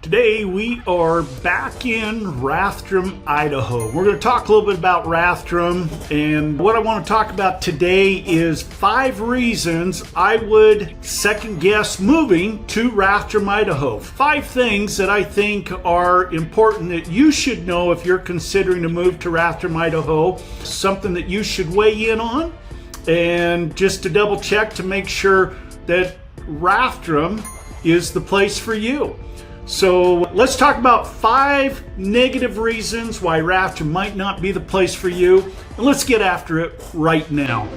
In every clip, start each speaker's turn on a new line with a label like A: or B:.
A: Today we are back in Rathdrum, Idaho. We're going to talk a little bit about Rathdrum, and what I want to talk about today is 5 reasons I would second guess moving to Rathdrum, Idaho. 5 things that I think are important that you should know if you're considering to move to Rathdrum, Idaho. Something that you should weigh in on, and just to double check to make sure that Rathdrum is the place for you. So let's talk about 5 negative reasons why Rathdrum might not be the place for you, and let's get after it right now.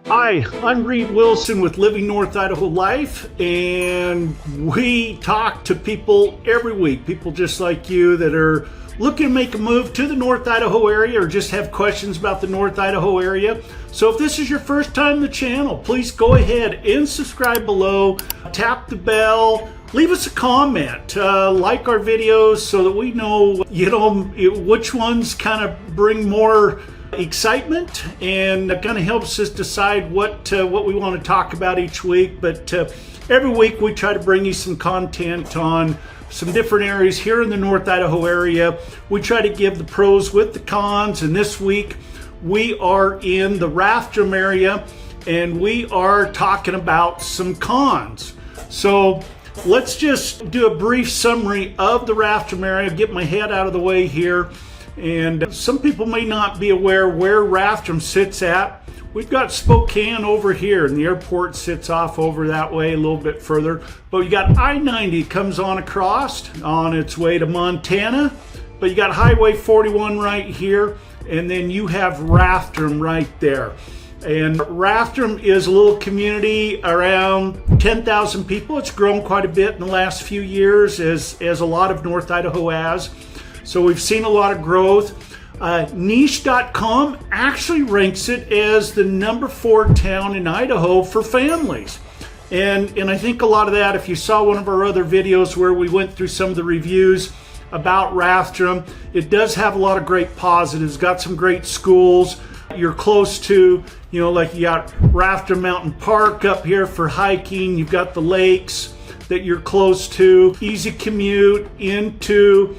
A: Hi, I'm Reed Wilson with Living North Idaho Life, and we talk to people every week, people just like you that are looking to make a move to the North Idaho area or just have questions about the North Idaho area. So if this is your first time on the channel, please go ahead and subscribe below, tap the bell, leave us a comment, like our videos so that we know, which ones kind of bring more excitement, and it kind of helps us decide what we want to talk about each week. But every week we try to bring you some content on some different areas here in the North Idaho area. We try to give the pros with the cons, and this week we are in the Rathdrum area and we are talking about some cons. So let's just do a brief summary of the Rathdrum area, get my head out of the way here. And some people may not be aware where Rathdrum sits at. We've got Spokane over here, and the airport sits off over that way a little bit further. But you got I-90 comes on across on its way to Montana. But you got Highway 41 right here, and then you have Rathdrum right there. And Rathdrum is a little community around 10,000 people. It's grown quite a bit in the last few years, as a lot of North Idaho has. So we've seen a lot of growth. Niche.com actually ranks it as the number 4 town in Idaho for families. And I think a lot of that, if you saw one of our other videos where we went through some of the reviews about Rathdrum, it does have a lot of great positives. Got some great schools. You're close to, like you got Rathdrum Mountain Park up here for hiking. You've got the lakes that you're close to. Easy commute into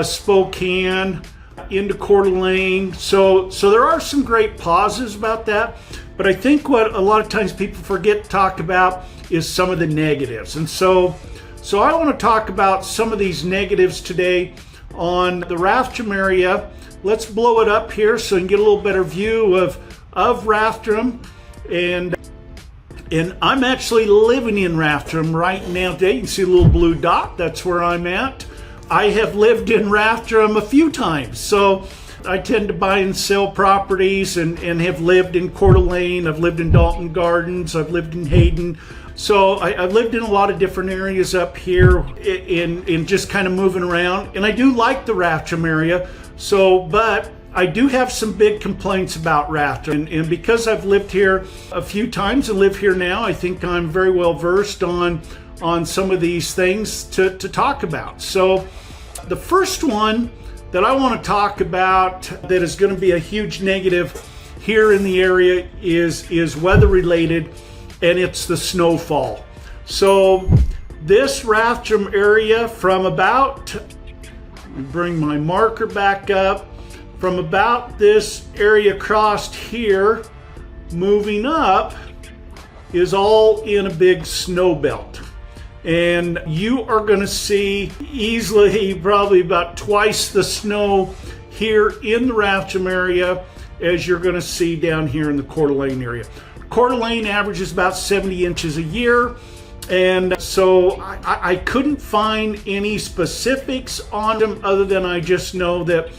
A: Spokane, into Coeur. So there are some great positives about that, but I think what a lot of times people forget to talk about is some of the negatives. And so I want to talk about some of these negatives today on the Rathdrum area. Let's blow it up here so you can get a little better view of Rathdrum. And I'm actually living in Rathdrum right now today. You can see a little blue dot, that's where I'm at. I have lived in Rathdrum a few times, so I tend to buy and sell properties and have lived in Coeur d'Alene. I've lived in Dalton Gardens. I've lived in Hayden. So I've lived in a lot of different areas up here in just kind of moving around. And I do like the Rathdrum area. But I do have some big complaints about Rathdrum. And because I've lived here a few times and live here now, I think I'm very well versed on some of these things to talk about. So the first one that I want to talk about that is going to be a huge negative here in the area is weather related, and it's the snowfall. So this Rathdrum area from about, let me bring my marker back up, from about this area across here moving up is all in a big snow belt. And you are going to see easily probably about twice the snow here in the Rathdrum area as you're going to see down here in the Coeur d'Alene area. Coeur d'Alene averages about 70 inches a year. And so I couldn't find any specifics on them other than I just know that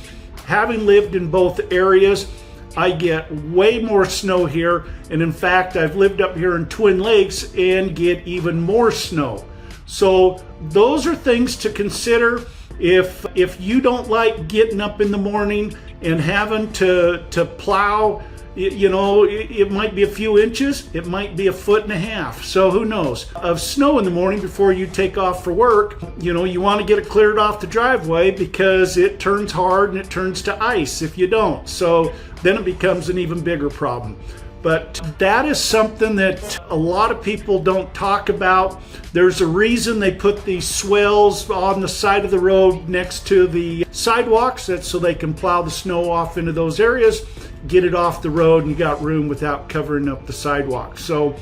A: having lived in both areas, I get way more snow here. And in fact, I've lived up here in Twin Lakes and get even more snow. So those are things to consider if you don't like getting up in the morning and having to plow. It might be a few inches, it might be a foot and a half. So who knows? Of snow in the morning before you take off for work, you want to get it cleared off the driveway because it turns hard and it turns to ice if you don't. So then it becomes an even bigger problem. But that is something that a lot of people don't talk about. There's a reason they put these swells on the side of the road next to the sidewalks. That's so they can plow the snow off into those areas, get it off the road, and you got room without covering up the sidewalk. So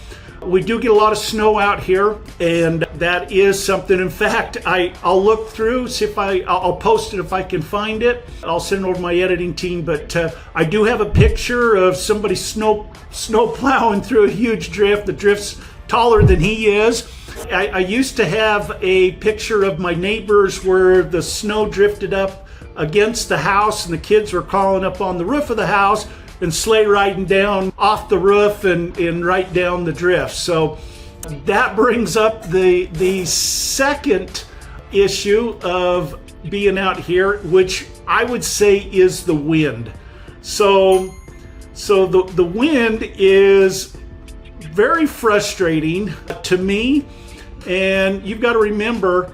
A: we do get a lot of snow out here, and that is something. In fact, I'll look through, see if I'll post it if I can find it. I'll send it over to my editing team, but I do have a picture of somebody snow plowing through a huge drift. The drift's taller than he is. I used to have a picture of my neighbors where the snow drifted up against the house and the kids were crawling up on the roof of the house and sleigh riding down off the roof and right down the drift. So that brings up the second issue of being out here, which I would say is the wind. So the wind is very frustrating to me, and you've got to remember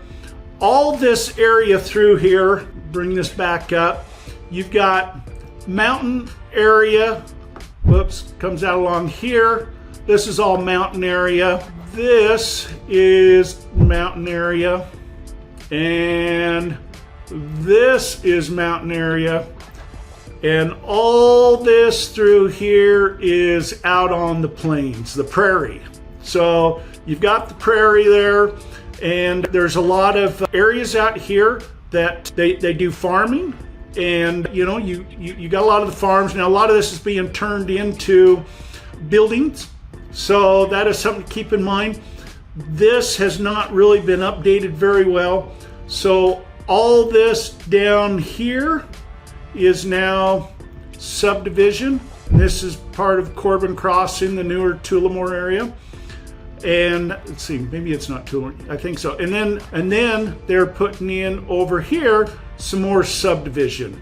A: all this area through here, bring this back up, you've got mountain area, whoops, comes out along here. This is all mountain area. This is mountain area, and this is mountain area, and all this through here is out on the plains, the prairie. So you've got the prairie there, and there's a lot of areas out here that they do farming. And you know, you got a lot of the farms now. A lot of this is being turned into buildings, so that is something to keep in mind. This has not really been updated very well. So all this down here is now subdivision. This is part of Corbin Crossing, the newer Tullamore area. And let's see, maybe it's not Tullamore, I think so. And then they're putting in over here some more subdivision.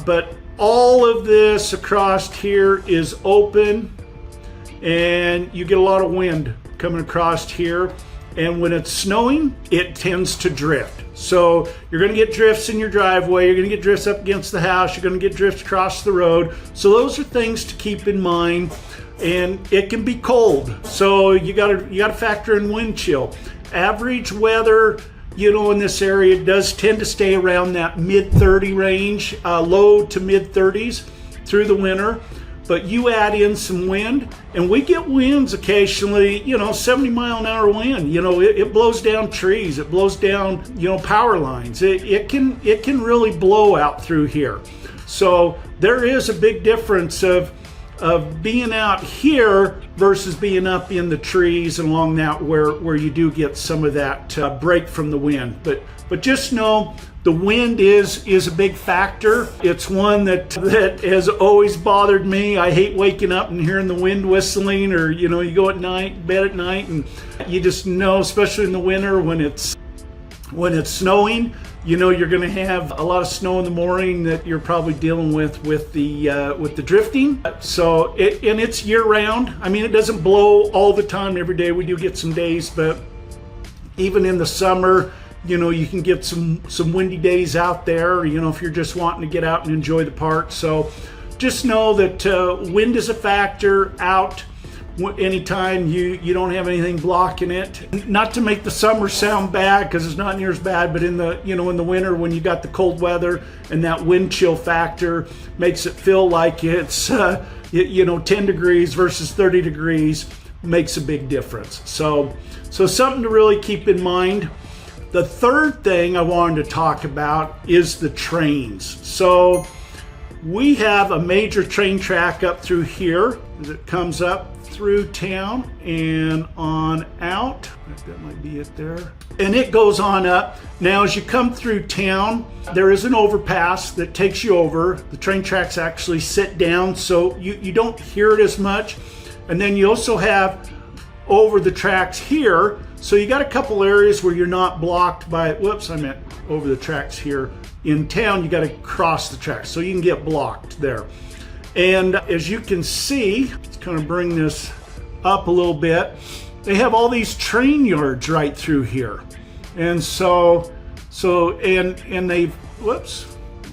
A: But all of this across here is open, and you get a lot of wind coming across here. And when it's snowing, it tends to drift. So you're going to get drifts in your driveway, you're going to get drifts up against the house, you're going to get drifts across the road. So those are things to keep in mind. And it can be cold, so you got to factor in wind chill. Average weather, you know, in this area does tend to stay around that mid-30 range, low to mid-30s through the winter. But you add in some wind, and we get winds occasionally, you know, 70-mile-an-hour wind. You know, it blows down trees, it blows down, you know, power lines. It can really blow out through here. So there is a big difference of being out here versus being up in the trees and along that where you do get some of that break from the wind. But just know the wind is a big factor. It's one that has always bothered me. I hate waking up and hearing the wind whistling, or you know, you go at night, bed at night, and you just know, especially in the winter when it's snowing, you know you're going to have a lot of snow in the morning that you're probably dealing with the drifting. So and it's year round. I mean, it doesn't blow all the time every day. We do get some days, but even in the summer, you know, you can get some windy days out there, you know, if you're just wanting to get out and enjoy the park. So just know that wind is a factor out anytime you don't have anything blocking it. Not to make the summer sound bad, because it's not near as bad, but in the winter when you got the cold weather and that wind chill factor makes it feel like it's 10 degrees versus 30 degrees makes a big difference. So something to really keep in mind. The third thing I wanted to talk about is the trains. So we have a major train track up through here that comes up through town and on out. That might be it there. And it goes on up. Now, as you come through town, there is an overpass that takes you over. The train tracks actually sit down, so you don't hear it as much. And then you also have over the tracks here. So you got a couple areas where you're not blocked by, I meant over the tracks here. In town, you got to cross the tracks, so you can get blocked there. And as you can see, let's kind of bring this up a little bit. They have all these train yards right through here. And and they've, I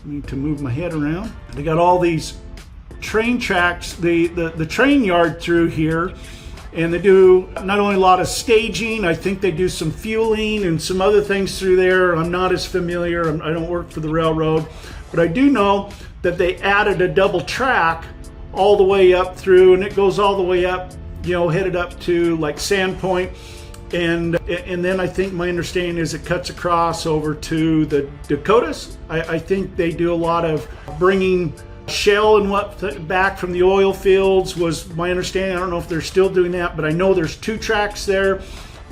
A: need to move my head around. They got all these train tracks, the train yard through here. And they do not only a lot of staging, I think they do some fueling and some other things through there. I'm not as familiar, I don't work for the railroad, but I do know that they added a double track all the way up through, and it goes all the way up, headed up to like Sandpoint. And then I think my understanding is it cuts across over to the Dakotas. I think they do a lot of bringing shell and what back from the oil fields was my understanding. I don't know if they're still doing that, but I know there's 2 tracks there,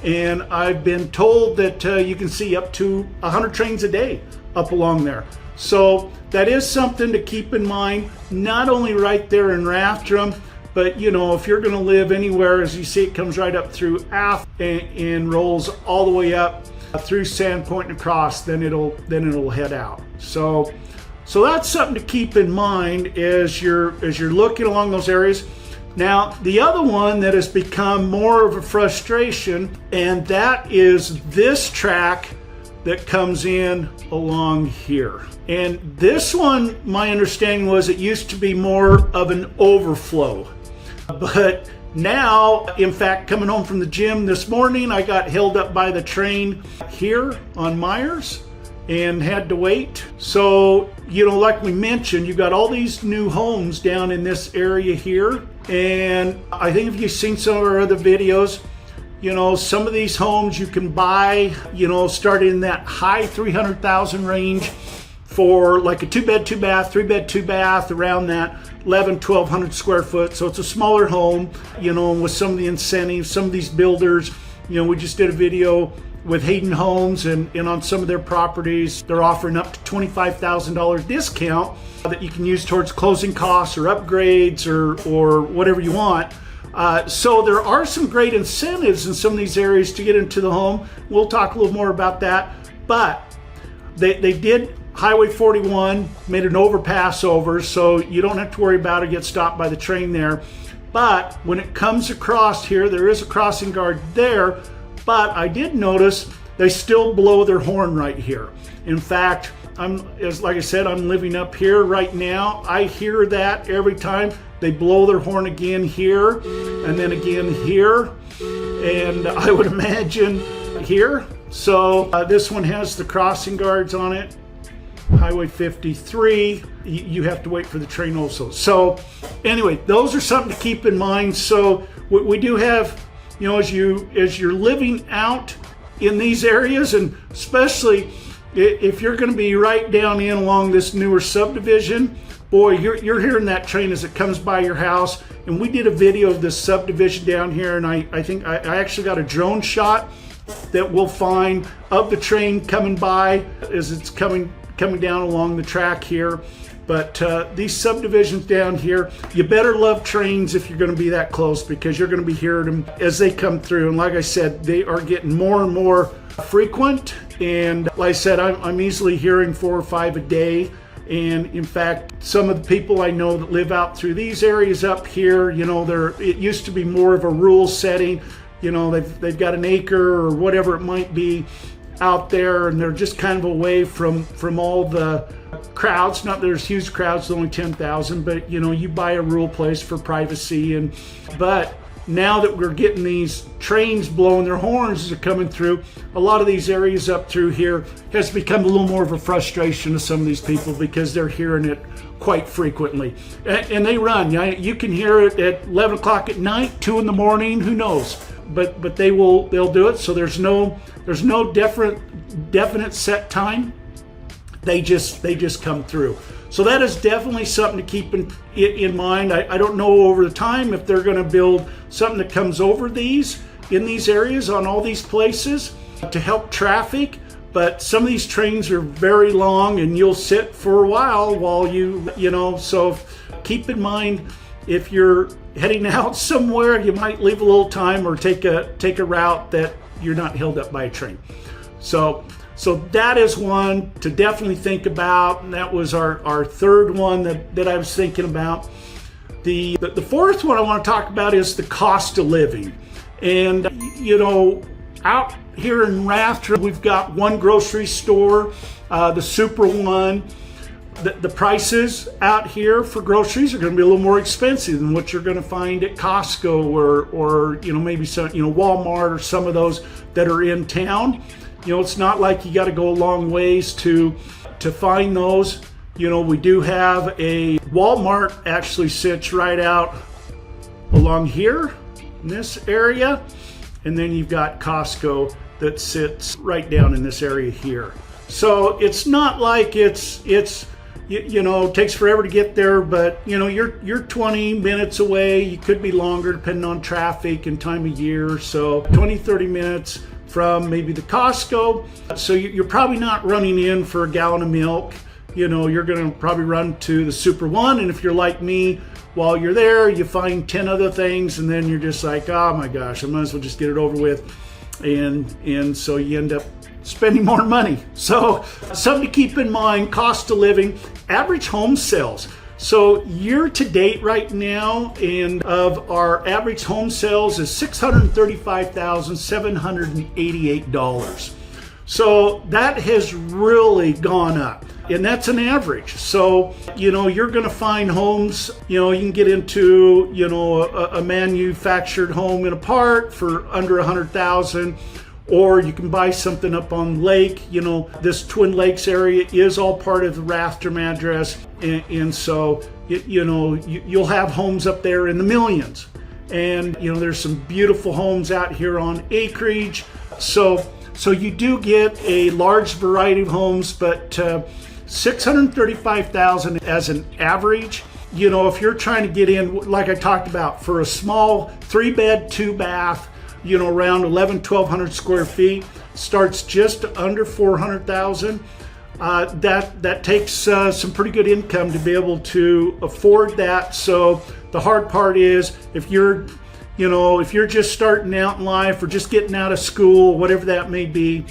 A: and I've been told that you can see up to 100 trains a day up along there. So that is something to keep in mind, not only right there in Rathdrum, but if you're going to live anywhere, as you see, it comes right up through Ath and rolls all the way up through Sandpoint and across, then it'll head out. So that's something to keep in mind as you're looking along those areas. Now, the other one that has become more of a frustration, and that is this track that comes in along here. And this one, my understanding was it used to be more of an overflow. But now, in fact, coming home from the gym this morning, I got held up by the train here on Myers and had to wait. So, like we mentioned, you've got all these new homes down in this area here. And I think if you've seen some of our other videos, some of these homes you can buy, starting in that high 300,000 range for like a 2-bed, 2-bath, 3-bed, 2-bath, around that 1,200 square foot. So it's a smaller home, with some of the incentives, some of these builders, we just did a video with Hayden Homes, and on some of their properties, they're offering up to $25,000 discount that you can use towards closing costs or upgrades or whatever you want. So there are some great incentives in some of these areas to get into the home. We'll talk a little more about that. But they did Highway 41, made an overpass over, so you don't have to worry about it, get stopped by the train there. But when it comes across here, there is a crossing guard there. But I did notice they still blow their horn right here. In fact, like I said, I'm living up here right now. I hear that every time. They blow their horn again here, and then again here, and I would imagine here. So this one has the crossing guards on it. Highway 53, you have to wait for the train also. So anyway, those are something to keep in mind. So we do have, as you're living out in these areas, and especially if you're going to be right down in along this newer subdivision, boy, you're hearing that train as it comes by your house. And we did a video of this subdivision down here, and I think I actually got a drone shot that we'll find of the train coming by as it's coming down along the track here. But these subdivisions down here, you better love trains if you're going to be that close, because you're going to be hearing them as they come through. And like I said, they are getting more and more frequent. And like I said, I'm easily hearing 4 or 5 a day. And in fact, some of the people I know that live out through these areas up here, it used to be more of a rural setting. They've got an acre or whatever it might be out there, and they're just kind of away from all the crowds. Not that there's huge crowds, only 10,000, but you buy a rural place for privacy. But now that we're getting these trains blowing their horns as they're coming through, a lot of these areas up through here has become a little more of a frustration to some of these people, because they're hearing it quite frequently. And they run. You can hear it at 11 o'clock at night, 2 in the morning, who knows? But they'll do it. So there's no definite set time. They just come through. So that is definitely something to keep in mind. I don't know over the time if they're going to build something that comes over in these areas on all these places to help traffic. But some of these trains are very long, and you'll sit for a while so keep in mind, if you're heading out somewhere, you might leave a little time or take a route that you're not held up by a train. So that is one to definitely think about, and that was our third one that I was thinking about. The fourth one I want to talk about is the cost of living. And out here in Rathdrum, we've got one grocery store, the Super One. the prices out here for groceries are going to be a little more expensive than what you're going to find at Costco or maybe some Walmart or some of those that are in town. It's not like you got to go a long ways to find those. We do have a Walmart actually sits right out along here in this area, and then you've got Costco that sits right down in this area here. So it's not like it's takes forever to get there, but you're 20 minutes away. You could be longer depending on traffic and time of year. So 20-30 minutes from maybe the Costco. So you're probably not running in for a gallon of milk. You're going to probably run to the Super One, and if you're like me, while you're there, you find 10 other things, and then you're just like, oh my gosh, I might as well just get it over with. And so you end up spending more money. So something to keep in mind, cost of living, average home sales. So year to date right now, and of our average home sales is $635,788. So that has really gone up. And that's an average. So, you're going to find homes, you can get into, a manufactured home in a park for under $100,000, or you can buy something up on lake. This Twin Lakes area is all part of the Rathdrum address. And so, you'll have homes up there in the millions. And, there's some beautiful homes out here on acreage. So you do get a large variety of homes, but, 635,000 as an average. If you're trying to get in, like I talked about, for a small 3-bed, 2-bath, around 1,200 square feet, starts just under 400,000. That takes some pretty good income to be able to afford that. So the hard part is if you're just starting out in life or just getting out of school, whatever that may be,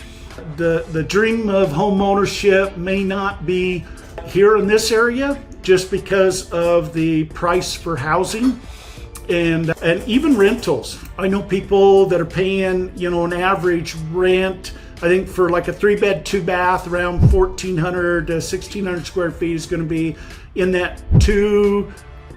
A: the dream of home ownership may not be here in this area just because of the price for housing and even rentals. I know people that are paying, an average rent, I think for like a 3-bed, 2-bath, around 1,400 to 1,600 square feet is going to be in that $2,000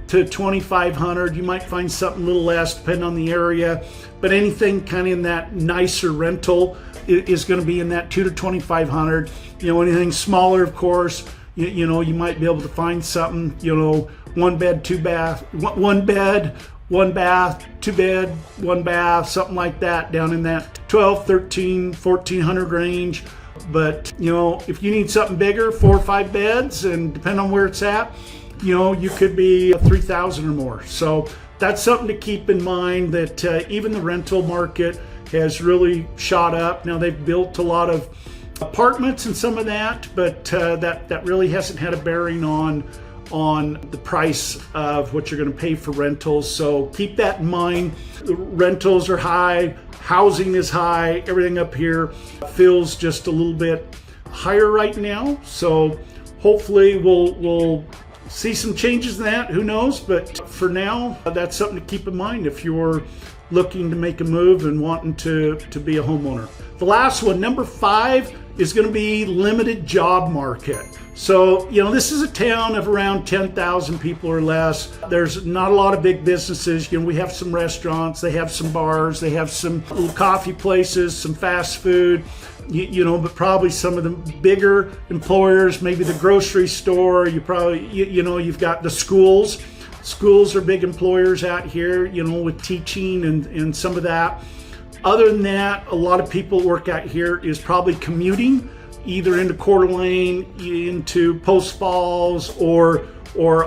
A: to $2,500. You might find something a little less depending on the area, but anything kind of in that nicer rental is going to be in that $2,000 to $2,500. Anything smaller, of course, you might be able to find something, 1-bed, 2-bath, 1-bed, 1-bath, 2-bed, 1-bath, something like that down in that 12, 13, 1,400 range. But, if you need something bigger, 4 or 5 beds, and depending on where it's at, you could be 3,000 or more. So that's something to keep in mind, that even the rental market has really shot up. Now they've built a lot of apartments and some of that, but that really hasn't had a bearing on the price of what you're going to pay for rentals. So keep that in mind. The rentals are high, housing is high, everything up here feels just a little bit higher right now. So hopefully we'll see some changes in that, who knows, but for now, that's something to keep in mind if you're looking to make a move and wanting to be a homeowner. The last one, number 5, is going to be limited job market. So, this is a town of around 10,000 people or less. There's not a lot of big businesses. We have some restaurants, they have some bars, they have some little coffee places, some fast food, but probably some of the bigger employers, maybe the grocery store. You probably, you've got the schools. Schools are big employers out here, with teaching and some of that. Other than that, a lot of people work out here is probably commuting, either into Coeur d'Alene, into Post Falls, or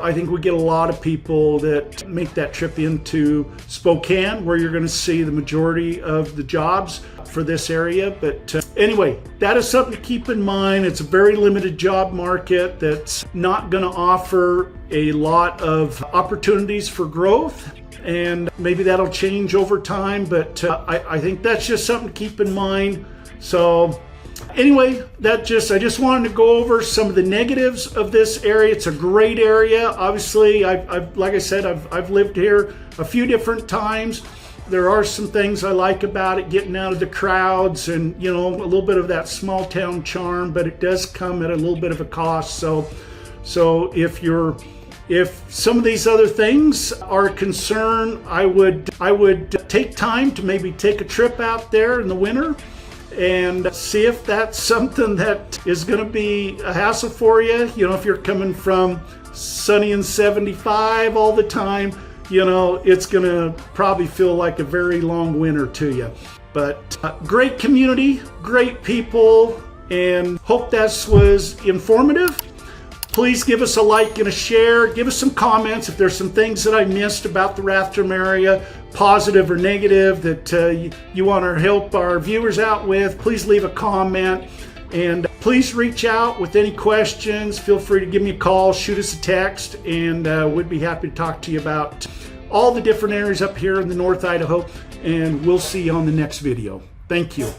A: I think we get a lot of people that make that trip into Spokane, where you're going to see the majority of the jobs for this area. But anyway, that is something to keep in mind. It's a very limited job market that's not going to offer a lot of opportunities for growth, and maybe that'll change over time, but I think that's just something to keep in mind. So anyway, I just wanted to go over some of the negatives of this area. It's a great area. Obviously, like I said, I've lived here a few different times. There are some things I like about it, getting out of the crowds and, a little bit of that small town charm, but it does come at a little bit of a cost. So So if some of these other things are a concern, I would take time to maybe take a trip out there in the winter and see if that's something that is going to be a hassle for you. You know, if you're coming from sunny and 75 all the time, you know, it's going to probably feel like a very long winter to you. But great community, great people, and hope this was informative. Please give us a like and a share. Give us some comments if there's some things that I missed about the Rathdrum area, positive or negative, that you want to help our viewers out with. Please leave a comment, and please reach out with any questions. Feel free to give me a call, shoot us a text, and we'd be happy to talk to you about all the different areas up here in the North Idaho, and we'll see you on the next video. Thank you.